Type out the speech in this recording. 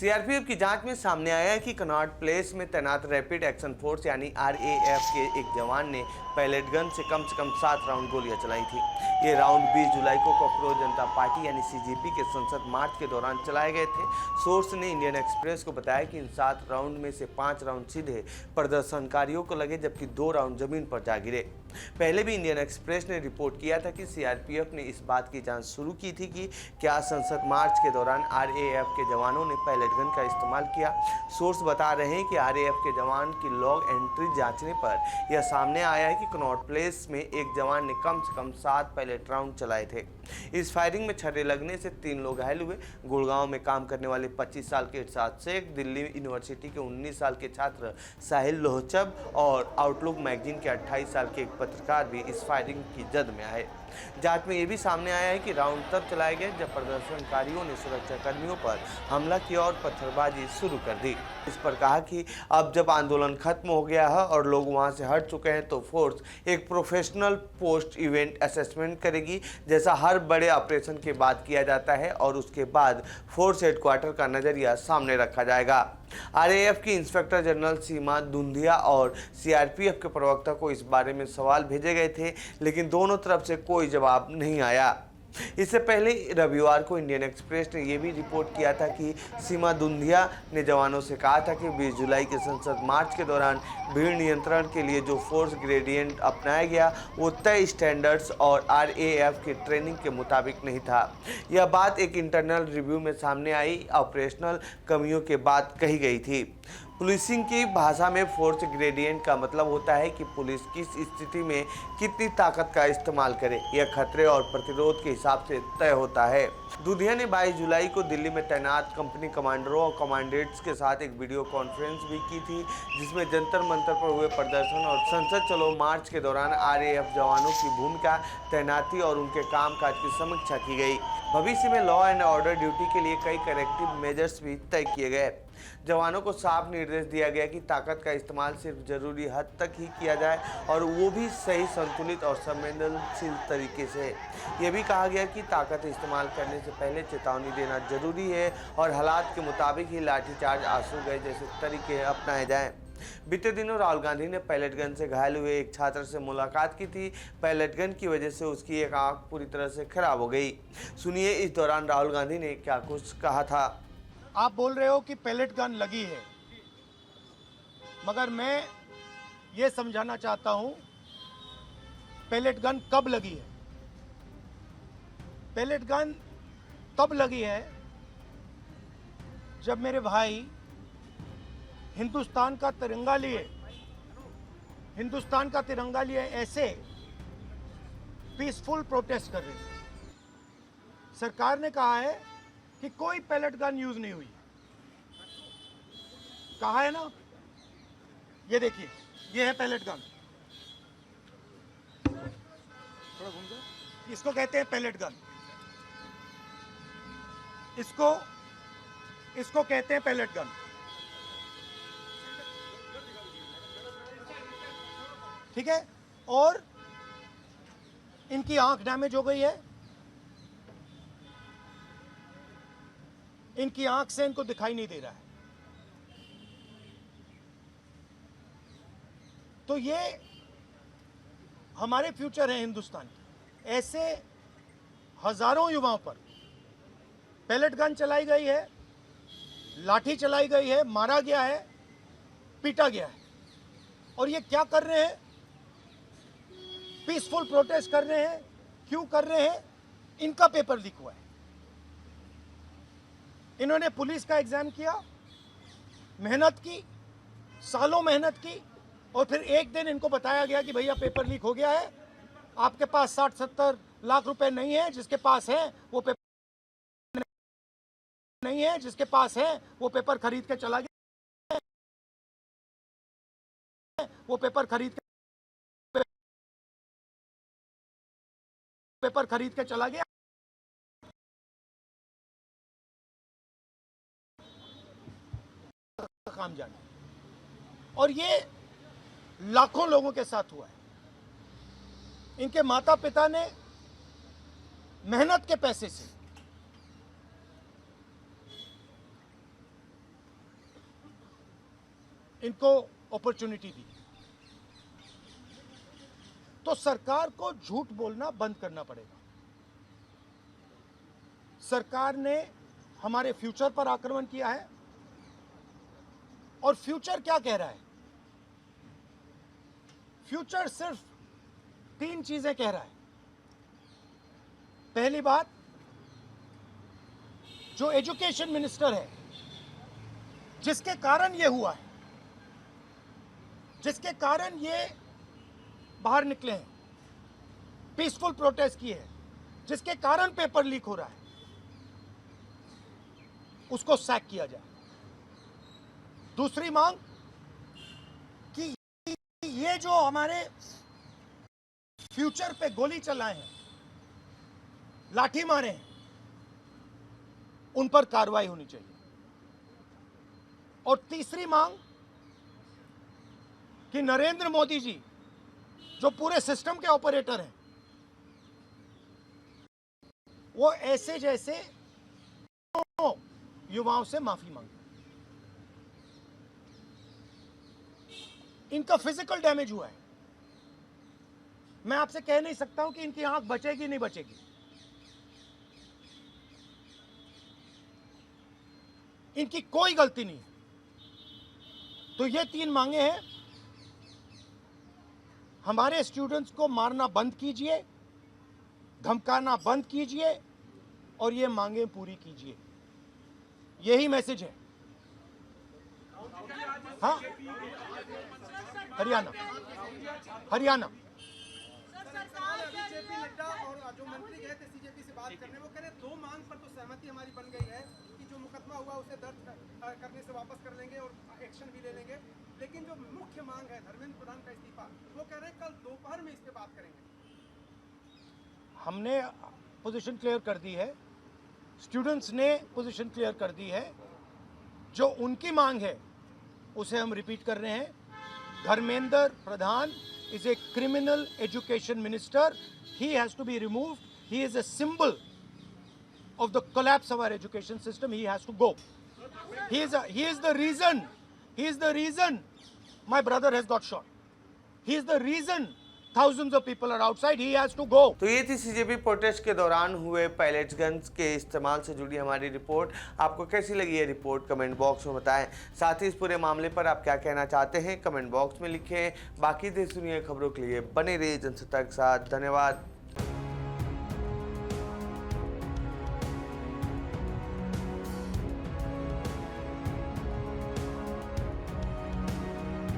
CRPF की जांच में सामने आया है कि कनॉट प्लेस में तैनात रैपिड एक्शन फोर्स यानी आरएएफ के एक जवान ने पैलेट गन से कम 7 राउंड गोलियां चलाई थी। ये राउंड 20 जुलाई को कॉकरोच जनता पार्टी यानी सीजेपी के संसद मार्च के दौरान चलाए गए थे। सोर्स ने इंडियन एक्सप्रेस को बताया कि इन 7 राउंड में से 5 राउंड सीधे प्रदर्शनकारियों को लगे, जबकि 2 राउंड जमीन पर जा गिरे। पहले भी इंडियन एक्सप्रेस ने रिपोर्ट किया था कि सीआरपीएफ ने इस बात की जांच शुरू की थी कि क्या संसद मार्च के दौरान आरएएफ के जवानों ने पैलेट गन का इस्तेमाल किया। सोर्स बता रहे हैं कि आरएएफ के जवान की लॉग एंट्री जांचने पर यह सामने आया है कि कनॉट प्लेस में एक जवान ने कम से कम 7 पैलेट राउंड चलाए थे। इस फायरिंग में छर्रे लगने से 3 लोग घायल हुए। गुड़गांव में काम करने वाले 25 साल के इरशाद शेख, दिल्ली यूनिवर्सिटी के 19 साल के छात्र साहिल लोहचब और आउटलुक मैगजीन के 28 साल के एक पत्रकार भी इस फायरिंग की जद में आए। जांच में यह भी सामने आया है कि राउंड तब चलाए गए जब प्रदर्शनकारियों ने सुरक्षा कर्मियों पर हमला किया और पत्थरबाजी शुरू कर दी। इस पर कहा कि अब जब आंदोलन खत्म हो गया है और लोग वहां से हट चुके हैं तो फोर्स एक प्रोफेशनल पोस्ट इवेंट असेसमेंट करेगी, जैसा हर बड़े ऑपरेशन के बाद किया जाता है, और उसके बाद फोर्स हेडक्वार्टर का नजरिया सामने रखा जाएगा। आरएएफ की इंस्पेक्टर जनरल सीमा दुंधिया और सीआरपीएफ के प्रवक्ता को इस बारे में सवाल भेजे गए थे, लेकिन दोनों तरफ से कोई जवाब नहीं आया। इससे पहले रविवार को इंडियन एक्सप्रेस ने यह भी रिपोर्ट किया था कि सीमा दुंधिया ने जवानों से कहा था कि 20 जुलाई के संसद मार्च के दौरान भीड़ नियंत्रण के लिए जो फोर्स ग्रेडियंट अपनाया गया वो तय स्टैंडर्ड्स और आरएएफ की ट्रेनिंग के मुताबिक नहीं था। यह बात एक इंटरनल रिव्यू में सामने आई ऑपरेशनल कमियों के बाद कही गई थी। पुलिसिंग की भाषा में फोर्स ग्रेडियंट का मतलब होता है कि पुलिस किस स्थिति में कितनी ताकत का इस्तेमाल करे। यह खतरे और प्रतिरोध के हिसाब से तय होता है। दुधिया ने 22 जुलाई को दिल्ली में तैनात कंपनी कमांडरों और कमांडेंट्स के साथ एक वीडियो कॉन्फ्रेंस भी की थी, जिसमें जंतर मंतर पर हुए प्रदर्शन और संसद चलो मार्च के दौरान आरएएफ जवानों की भूमिका, तैनाती और उनके कामकाज की समीक्षा की गई। भविष्य में लॉ एंड ऑर्डर ड्यूटी के लिए कई करेक्टिव मेजर्स भी तय किए गए। जवानों को साफ निर्देश दिया गया कि ताकत का इस्तेमाल सिर्फ जरूरी हद तक ही किया जाए और वो भी सही, संतुलित और संवेदनशील तरीके से। यह भी कहा गया कि ताकत इस्तेमाल करने से पहले चेतावनी देना जरूरी है और हालात के मुताबिक ही लाठीचार्ज, आंसू गैस जैसे तरीके अपनाए जाएं। बीते दिनों राहुल गांधी ने पैलेट गन से घायल हुए एक छात्र से मुलाकात की थी। पैलेट गन की वजह से उसकी एक आंख पूरी तरह से खराब हो गई। सुनिए इस दौरान राहुल गांधी ने क्या कुछ कहा था। आप बोल रहे हो कि पैलेट गन लगी है, मगर मैं ये समझाना चाहता हूं पैलेट गन कब लगी है। पैलेट गन तब लगी है जब मेरे भाई हिंदुस्तान का तिरंगा लिए ऐसे पीसफुल प्रोटेस्ट कर रहे थे। सरकार ने कहा है कि कोई पैलेट गन यूज नहीं हुई, कहा है ना। ये देखिए, ये है पैलेट गन, थोड़ा घूम जाए। इसको कहते हैं पैलेट गन, इसको कहते हैं पैलेट गन। ठीक है, और इनकी आंख डैमेज हो गई है, इनकी आंख से इनको दिखाई नहीं दे रहा है। तो ये हमारे फ्यूचर है हिंदुस्तान के। ऐसे हजारों युवाओं पर पैलेट गन चलाई गई है, लाठी चलाई गई है, मारा गया है, पीटा गया है। और ये क्या कर रहे हैं? पीसफुल प्रोटेस्ट कर रहे हैं। क्यों कर रहे हैं? इनका पेपर लीक हुआ है। इन्होंने पुलिस का एग्जाम किया, मेहनत की, सालों मेहनत की, और फिर एक दिन इनको बताया गया कि भैया पेपर लीक हो गया है, आपके पास 60-70 लाख रुपए नहीं है, जिसके पास है वो पेपर नहीं है, जिसके पास है वो पेपर खरीद के चला गया, वो पेपर खरीद के चला गया। काम जाने, और ये लाखों लोगों के साथ हुआ है। इनके माता पिता ने मेहनत के पैसे से इनको अपॉर्चुनिटी दी। तो सरकार को झूठ बोलना बंद करना पड़ेगा। सरकार ने हमारे फ्यूचर पर आक्रमण किया है, और फ्यूचर क्या कह रहा है? फ्यूचर सिर्फ 3 चीजें कह रहा है। पहली बात, जो एजुकेशन मिनिस्टर है, जिसके कारण ये हुआ है, जिसके कारण ये बाहर निकले हैं, पीसफुल प्रोटेस्ट किए हैं, जिसके कारण पेपर लीक हो रहा है, उसको सैक किया जाए। दूसरी मांग कि ये जो हमारे फ्यूचर पे गोली चलाए हैं, लाठी मारे हैं, उन पर कार्रवाई होनी चाहिए। और तीसरी मांग कि नरेंद्र मोदी जी, जो पूरे सिस्टम के ऑपरेटर हैं, वो ऐसे जैसे युवाओं से माफी मांगे। इनका फिजिकल डैमेज हुआ है। मैं आपसे कह नहीं सकता हूं कि इनकी आंख बचेगी नहीं बचेगी। इनकी कोई गलती नहीं है। तो ये 3 मांगे हैं। हमारे स्टूडेंट्स को मारना बंद कीजिए, धमकाना बंद कीजिए, और ये मांगे पूरी कीजिए। यही मैसेज है। हाँ, हरियाणा जेपी नड्डा और जो मंत्री गए थे सीजेपी से बात करने, वो कह रहे 2 मांग पर तो सहमति हमारी बन गई है कि जो मुकदमा हुआ उसे दर्ज करने से वापस कर लेंगे और एक्शन भी ले लेंगे, लेकिन जो मुख्य मांग है धर्मेंद्र प्रधान का इस्तीफा, वो कह रहे हैं कल दोपहर में इस पे बात करेंगे। हमने पोजीशन क्लियर कर दी है, स्टूडेंट्स ने पोजीशन क्लियर कर दी है। जो उनकी मांग है उसे हम रिपीट कर रहे हैं। Dharmendra Pradhan is a criminal education minister. He has to be removed. He is a symbol of the collapse of our education system. He has to go. He is the reason my brother has got shot. He is the reason thousands of people are outside. He has to go. तो ये थी CJP protest के दौरान हुए palette guns के इस्तेमाल से जुड़ी हमारी रिपोर्ट। आपको कैसी लगी ये रिपोर्ट कमेंट बॉक्स में बताएं। साथ ही इस पूरे मामले पर आप क्या कहना चाहते हैं कमेंट बॉक्स में लिखें। बाकी देश दुनिया खबरों के लिए बने रहिए जनसत्ता के साथ। धन्यवाद।